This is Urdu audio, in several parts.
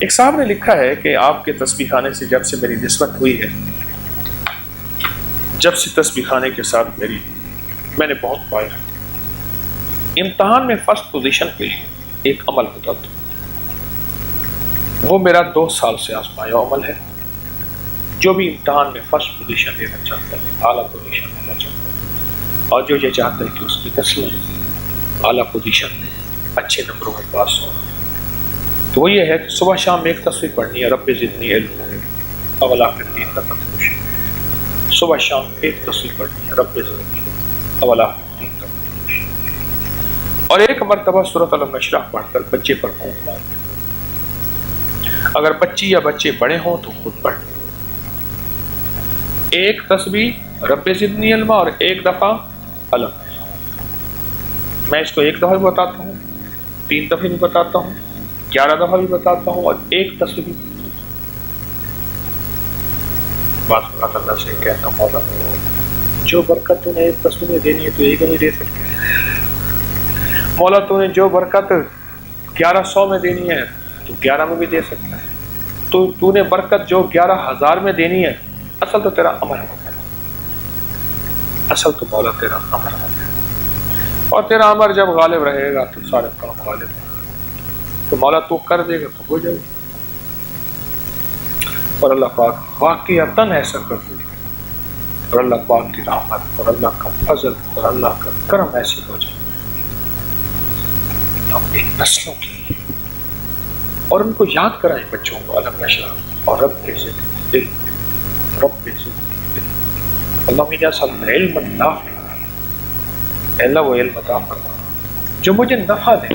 ایک صاحب نے لکھا ہے کہ آپ کے تسبیح خانے سے جب سے میری نسبت ہوئی ہے، جب سے تسبیح خانے کے ساتھ میں نے بہت پایا۔ امتحان میں فرسٹ پوزیشن کے لیے ایک عمل ہوتا تھا، وہ میرا 2 سال سے آزمایا عمل ہے۔ جو بھی امتحان میں فرسٹ پوزیشن لینا چاہتا ہے، اعلیٰ پوزیشن لینا چاہتا ہے، اور جو یہ چاہتا ہے کہ اس کی نسلیں اعلیٰ پوزیشن میں اچھے نمبروں میں پاس ہو، تو وہ یہ ہے کہ صبح شام ایک تصویر پڑھنی ہے، رب زدنی علم اولا پھر 3 دفعہ خوش۔ صبح شام ایک تصویر پڑھنی ہے، رب زدنی اولا پھر 3 دفعہ خوش، اور ایک مرتبہ سورۃ الم نشرح پڑھ کر بچے پر پھونک مار۔ اگر بچی یا بچے بڑے ہوں تو خود پڑھ۔ ایک تسبیح رب زدنی علما اور ایک دفعہ علم۔ میں اس کو 1 دفعہ بھی بتاتا ہوں، 3 دفعہ بھی بتاتا ہوں، 11 دفعہ بھی بتاتا ہوں، اور ایک تصویر بھی بات بات اللہ سے کہتا ہوں، مولا جو برکت تو نے ایک تصویر میں دینی ہے تو ایک نہیں دے سکتے، مولا تو نے جو برکت 1100 میں دینی ہے تو 11 میں بھی دے سکتا ہے، تو نے برکت جو 11,000 میں دینی ہے، اصل تو تیرا امر ہوتا ہے، اصل تو مولا تیرا امر ہوتا ہے، اور تیرا امر جب غالب رہے گا تو سارے کام غالب ہیں، تو مولا تو کر دے گا تو ہو جائے گا۔ اور اللہ پاک واقعتاً ایسا کر دے گا، اور اللہ پاک کی رحمت اور اللہ کا فضل اور اللہ کا کرم ایسے ہو جائے گا اپنی نسلوں کے لیے، اور ان کو یاد کرائیں بچوں کو علم نشرح اور رب زدنی علم، رب زدنی علم۔ اللہم انی اسألک علما نافعا، اے اللہ وہ علم عطا فرما جو مجھے نفع دے،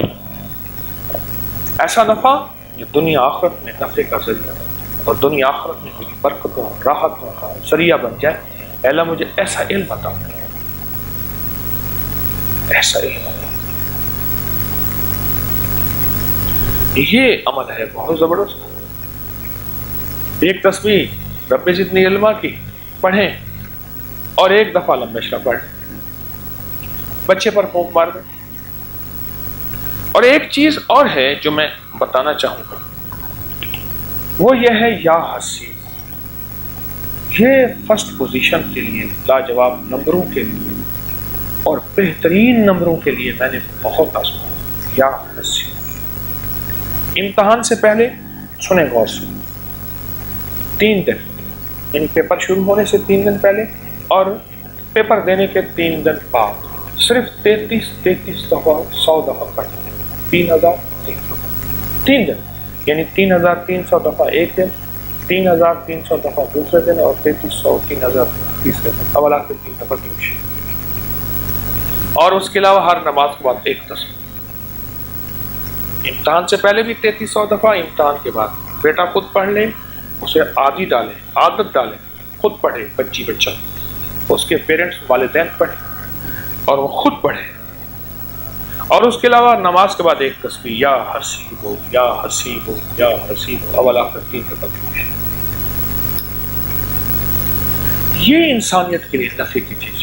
ایسا نفع جو دنیا آخرت میں نفع کا ذریعہ بن جائے، اور دنیا آخرت میں میری برکتوں راحتوں کا ذریعہ بن جائے۔ اے اللہ مجھے ایسا علم عطا فرما، ایسا علم عطا۔ یہ عمل ہے بہت زبردست۔ ایک تسبیح رب زدنی علما کی پڑھیں اور ایک دفعہ علم نشرح پڑھیں، بچے پر پھونک مار دیں۔ اور ایک چیز اور ہے جو میں بتانا چاہوں گا، وہ یہ ہے یا حسیب۔ یہ فرسٹ پوزیشن کے لیے، لاجواب نمبروں کے لیے اور بہترین نمبروں کے لیے میں نے بہت آزمایا، یا حسیب۔ امتحان سے پہلے سنیں غور سے، 3 دن یعنی پیپر شروع ہونے سے 3 دن پہلے اور پیپر دینے کے 3 دن بعد صرف 33 دفعہ 100 دفعہ پڑھیں، 3,300 3 دن یعنی 3,300 دفعہ ایک دن، 3,300 دفعہ دوسرے دن، اور 3,000 تیسرے دن، اول آخر 3 دفعہ کی۔ اور اس کے علاوہ ہر نماز کے بعد ایک تسبیح۔ امتحان سے پہلے بھی 3300 دفعہ، امتحان کے بعد بیٹا خود پڑھ لے، اسے عادت ڈالے، خود پڑھے، بچہ، اس کے پیرنٹس والدین پڑھیں اور وہ خود پڑھے، اور اس کے علاوہ نماز کے بعد ایک تسبیح، یا حسیب یا حسیب یا حسیب، اول آخر 3 دفعہ کی۔ یہ انسانیت کے لیے نفع کی چیز۔